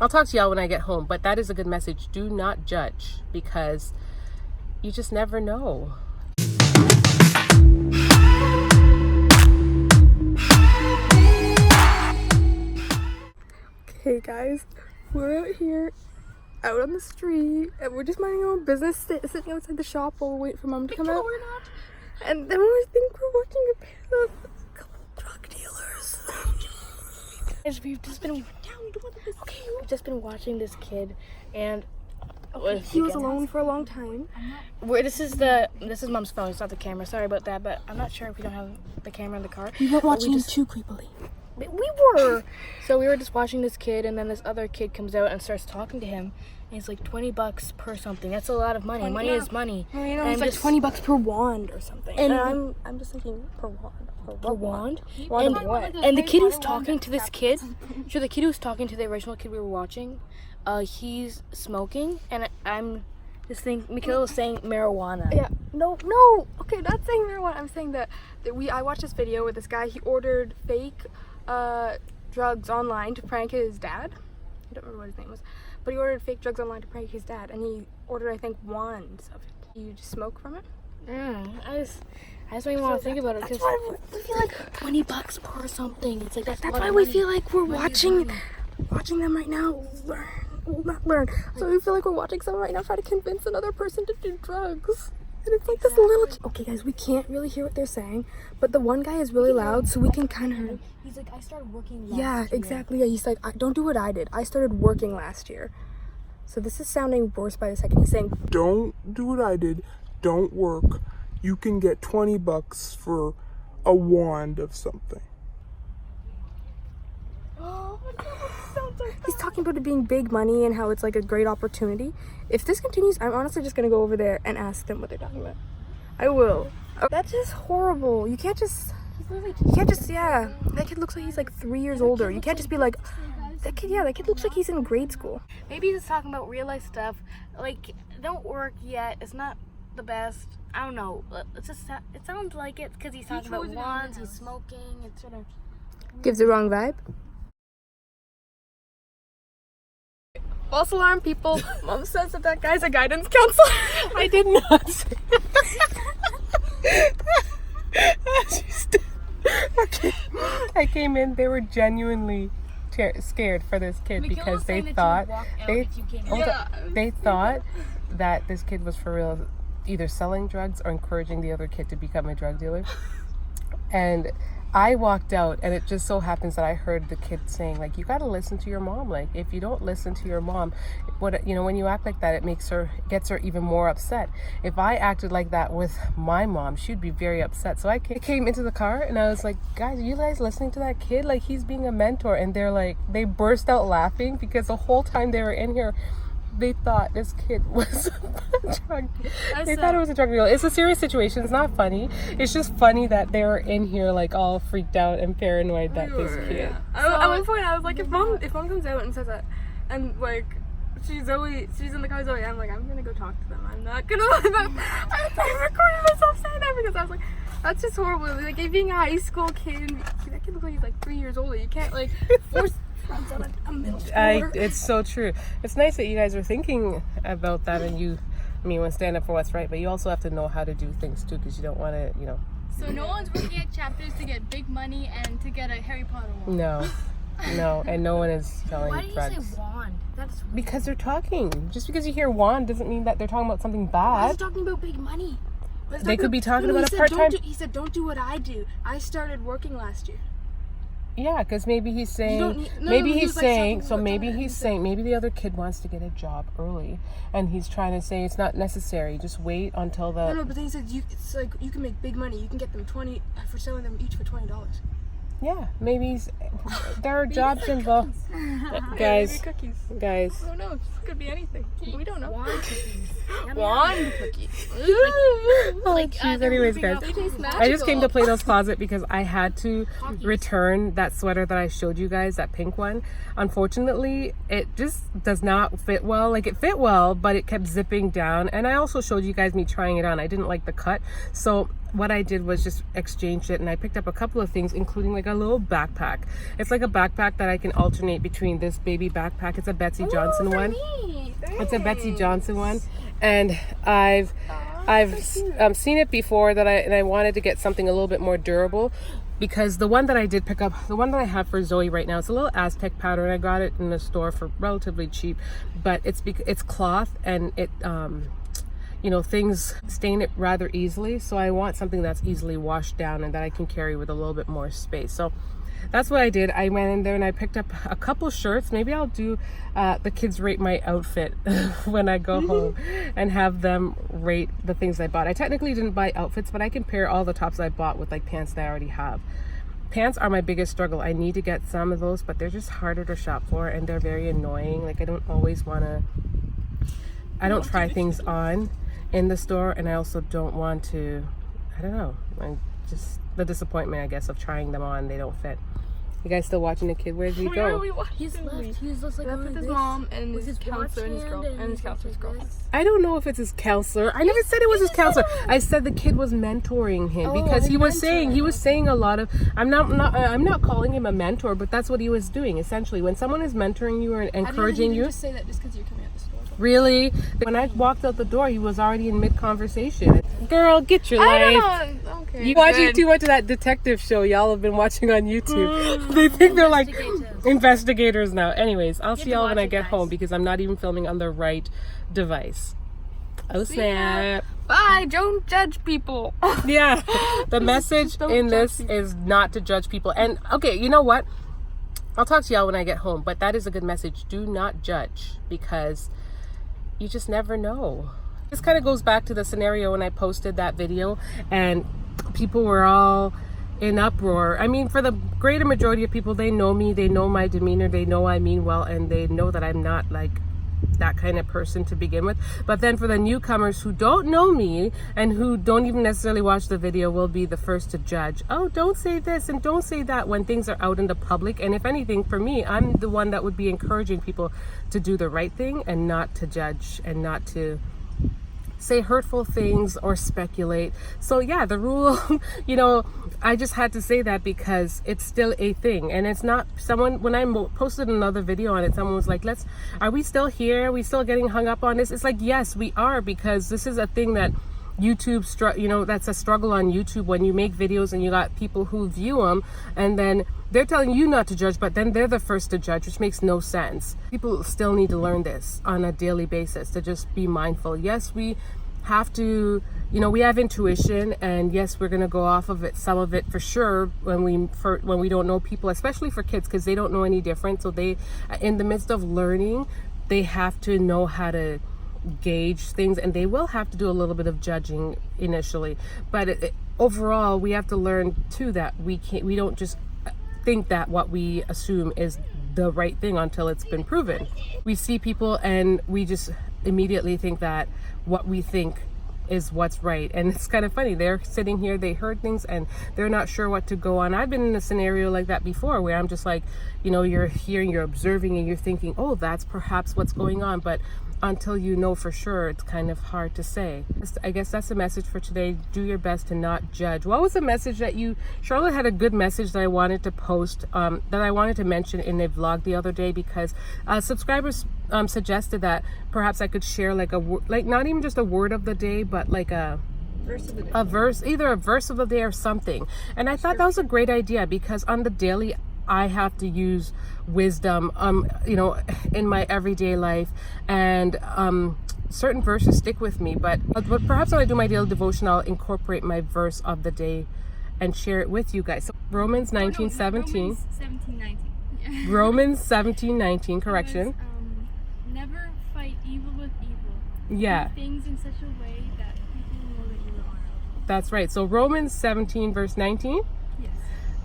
I'll talk to y'all when I get home, but that is a good message. Do not judge, because you just never know. Hey guys, we're out here, out on the street, and we're just minding our own business, sitting outside the shop while we wait for Mom to come out. We're not. And then we think we're watching a couple drug dealers. We've just been we've just been watching this kid, and He was alone for a long time. This is Mom's phone. It's not the camera. Sorry about that, but I'm not sure if we don't have the camera in the car. We were watching him too creepily. We were. So we were just watching this kid, and then this other kid comes out and starts talking to him. And it's like $20 per something. That's a lot of money. Money is money. Well, you know, it's like $20 per wand or something. And I'm just thinking per wand. Per wand? Wand of what? And the kid who's talking to this kid, the kid who's talking to the original kid we were watching, he's smoking, and I'm just thinking, Michaela was saying marijuana. Yeah. No. Okay, not saying marijuana. I'm saying that I watched this video with this guy. He ordered fake drugs online to prank his dad. I don't remember what his name was, but he ordered fake drugs online to prank his dad, and he ordered, I think, wands of it. You just smoke from it? Yeah, I just don't even want to think about it, because I feel like $20 per something. It's like that's why we feel like we're watching them right now. Not learn. So we feel like we're watching someone right now try to convince another person to do drugs. And it's like this little... Okay, guys, we can't really hear what they're saying, but the one guy is really loud, so we can kind of... He's like, I started working last year. Yeah, exactly. Yeah, he's like, don't do what I did. I started working last year. So this is sounding worse by the second. He's saying, don't do what I did. Don't work. You can get $20 for a wand of something. he's talking about it being big money and how it's like a great opportunity. If this continues, I'm honestly just gonna go over there and ask them what they're talking about. I will. That's just horrible. You can't just, yeah. That kid looks like he's like 3 years older. You can't just be like, that kid looks like he's in grade school. Maybe he's talking about real life stuff. Like, don't work yet. It's not the best. I don't know. It's just, it sounds like it because he's talking about wands, he's smoking. It's sort of gives the wrong vibe. False alarm, people. Mom says that guy's a guidance counselor. I did not say Okay. I came in, they were genuinely scared for this kid because they thought they thought that this kid was for real either selling drugs or encouraging the other kid to become a drug dealer. And I walked out, and it just so happens that I heard the kid saying, like, you got to listen to your mom. Like, if you don't listen to your mom, when you act like that, gets her even more upset. If I acted like that with my mom, she'd be very upset. So I came into the car, and I was like, guys, are you guys listening to that kid? Like, he's being a mentor. And they burst out laughing because the whole time they were in here, they thought this kid was a drug dealer. They thought it was a drug dealer. It's a serious situation. It's not funny. It's just funny that they were in here like all freaked out and paranoid that this kid. Yeah. At one point, I was like, if mom comes out and says that, and like she's in the car, Zoe, I'm like, I'm gonna go talk to them. I'm not gonna. I recorded myself saying that because I was like, that's just horrible. Like, being a high school kid, that kid looks like he's like 3 years old. You can't like force. It's so true. It's nice that you guys are thinking about that, and you want to stand up for what's right, but you also have to know how to do things too, because you don't want to, So no one's working at Chapters to get big money and to get a Harry Potter wand. No, and no one is selling drugs. Why do you say wand? That's because they're talking. Just because you hear wand doesn't mean that they're talking about something Why is bad. he talking about big money? They could be talking about a part-time. He said, "Don't do what I do. I started working last year." Yeah, because maybe he's saying, maybe the other kid wants to get a job early, and he's trying to say it's not necessary. Just wait until the. No, but then he said it's like you can make big money. You can get them for selling them each for $20. Yeah, maybe there are jobs involved. Guys. I don't know. It could be anything. We don't know. wand cookies. Wand cookies. Anyways, guys, I just came to Plato's Closet because I had to return that sweater that I showed you guys, that pink one. Unfortunately, it just does not fit well. Like, it fit well, but it kept zipping down. And I also showed you guys me trying it on. I didn't like the cut. So what I did was just exchange it, and I picked up a couple of things, including like a little backpack. It's like a backpack that I can alternate between this baby backpack. It's a Betsy Johnson one. It's a Betsy Johnson one, and I've seen it before and I wanted to get something a little bit more durable, because the one that I did pick up, the one that I have for Zoe right now, it's a little Aztec pattern. I got it in the store for relatively cheap, but it's cloth, and it things stain it rather easily, so I want something that's easily washed down and that I can carry with a little bit more space. So that's what I did. I went in there and I picked up a couple shirts. Maybe I'll do the kids rate my outfit when I go home, and have them rate the things I bought. I technically didn't buy outfits, but I can pair all the tops I bought with like pants that I already have. Pants are my biggest struggle. I need to get some of those, but they're just harder to shop for, and they're very annoying. Like I don't try things on in the store, and I also don't want to, I don't know, just the disappointment, I guess, of trying them on. They don't fit. You guys still watching the kid? Where did he go? He's left. He's just like with his mom and his counselor and his counselor's girlfriend. I don't know if it's his counselor. I never said it was his counselor. I said the kid was mentoring him, because he was saying a lot of. I'm not calling him a mentor, but that's what he was doing essentially. When someone is mentoring you or encouraging you. Just say that just because you're coming out the store. Really? When I walked out the door, he was already in mid-conversation. Girl, get your life. Okay. You watching too much of that detective show y'all have been watching on YouTube. They think they're like investigators now. Anyways, I'll see y'all when I get home, because I'm not even filming on the right device. Oh snap. Bye. Don't judge people. Yeah. The message in this is not to judge people. And okay, you know what? I'll talk to y'all when I get home, but that is a good message. Do not judge, because you just never know. This kind of goes back to the scenario when I posted that video and people were all in uproar. I mean, for the greater majority of people, they know me, they know my demeanor, they know I mean well, and they know that I'm not like that kind of person to begin with. But then for the newcomers who don't know me and who don't even necessarily watch the video, will be the first to judge. Oh, don't say this and don't say that, when things are out in the public. And if anything, for me, I'm the one that would be encouraging people to do the right thing and not to judge and not to say hurtful things or speculate. So yeah, the rule, I just had to say that because it's still a thing. And it's not someone, when I posted another video on it, someone was like, are we still here? Are we still getting hung up on this? It's like, yes, we are, because this is a thing that YouTube, that's a struggle on YouTube, when you make videos and you got people who view them and then they're telling you not to judge, but then they're the first to judge, which makes no sense. People still need to learn this on a daily basis, to just be mindful. Yes, we have to, we have intuition, and yes, we're going to go off of it, some of it for sure, when we don't know people, especially for kids, because they don't know any different. So they, in the midst of learning, they have to know how to gauge things, and they will have to do a little bit of judging initially, but overall we have to learn too that we don't just think that what we assume is the right thing until it's been proven. We see people and we just immediately think that what we think is what's right, and it's kind of funny. They're sitting here, they heard things and they're not sure what to go on. I've been in a scenario like that before, where I'm just like, you're hearing, you're observing, and you're thinking, oh, that's perhaps what's going on, but until you know for sure, it's kind of hard to say. I guess that's the message for today. Do your best to not judge. What was the message that Charlotte had a good message that I wanted to post, that I wanted to mention in a vlog the other day, because subscribers suggested that perhaps I could share like not even just a word of the day, but like a verse of the day. Either a verse of the day or something. And I thought that was a great idea, because on the daily, I have to use wisdom, in my everyday life, and certain verses stick with me. But perhaps when I do my daily devotion, I'll incorporate my verse of the day and share it with you guys. So Romans 19:17. Romans 17:19. Correction. Never fight evil with evil. Yeah. Do things in such a way that people know that you are honorable. That's right. So Romans 17 verse 19.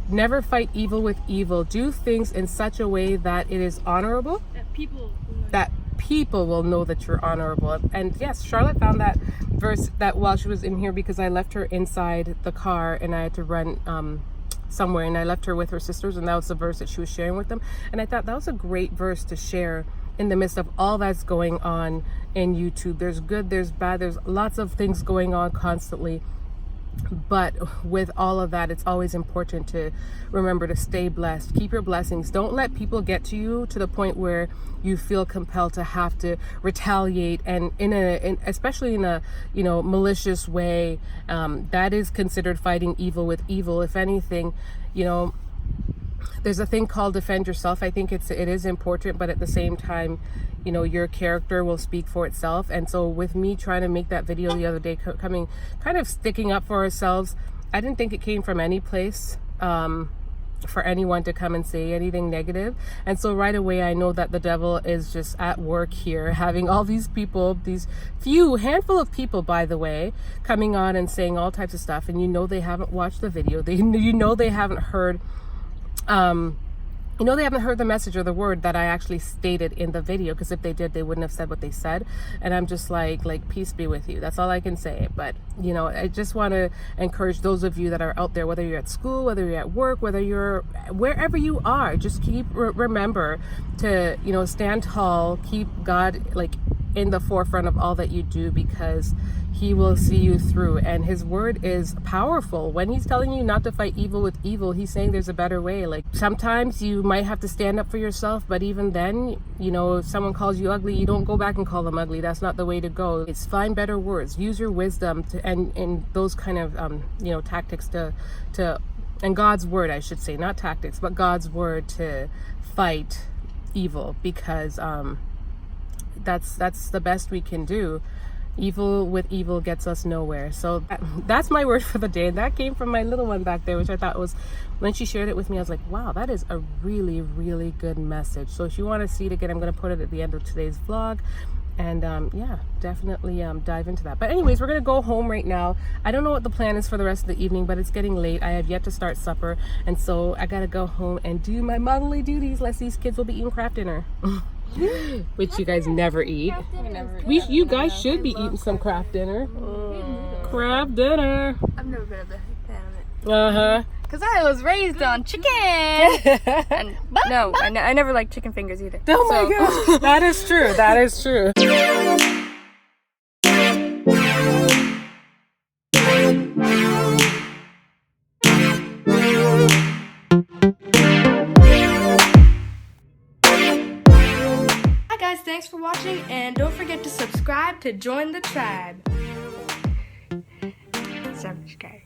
Never fight evil with evil. Do things in such a way that it is honorable. That people will know that you're honorable. And yes, Charlotte found that verse that while she was in here, because I left her inside the car and I had to run somewhere, and I left her with her sisters, and that was the verse that she was sharing with them. And I thought that was a great verse to share in the midst of all that's going on in YouTube. There's good, there's bad, there's lots of things going on constantly. But with all of that, it's always important to remember to stay blessed. Keep your blessings. Don't let people get to you to the point where you feel compelled to have to retaliate, and especially in a malicious way. That is considered fighting evil with evil. If anything, there's a thing called defend yourself. I think it is important, but at the same time, your character will speak for itself. And so with me trying to make that video the other day, kind of sticking up for ourselves, I didn't think it came from any place for anyone to come and say anything negative. And so right away, I know that the devil is just at work here, having all these people, these handful of people, by the way, coming on and saying all types of stuff. And they haven't watched the video. They haven't heard they haven't heard the message or the word that I actually stated in the video, because if they did, they wouldn't have said what they said. And I'm just like peace be with you. That's all I can say. But I just want to encourage those of you that are out there, whether you're at school, whether you're at work, whether you're wherever you are, just remember to stand tall, keep God in the forefront of all that you do, because he will see you through, and his word is powerful. When he's telling you not to fight evil with evil, he's saying there's a better way. Sometimes you might have to stand up for yourself, but even then, if someone calls you ugly, you don't go back and call them ugly. That's not the way to go. It's find better words, use your wisdom and those kind of tactics to and God's word, I should say, not tactics, but God's word to fight evil, because that's the best we can do. Evil with evil gets us nowhere. So that's my word for the day. And that came from my little one back there, which I thought was, when she shared it with me, I was like, wow, that is a really, really good message. So if you want to see it again, I'm going to put it at the end of today's vlog. And definitely dive into that. But anyways, we're going to go home right now. I don't know what the plan is for the rest of the evening, but it's getting late. I have yet to start supper. And so I got to go home and do my motherly duties, lest these kids will be eating Kraft dinner. Which you guys never eat. You guys should be eating some Kraft dinner. Kraft dinner. I've never been a big fan of it. Uh-huh. Because I was raised on chicken. And no, I never liked chicken fingers either. Oh my gosh. That is true. That is true. Guys, thanks for watching, and don't forget to subscribe to join the tribe. Subscribe.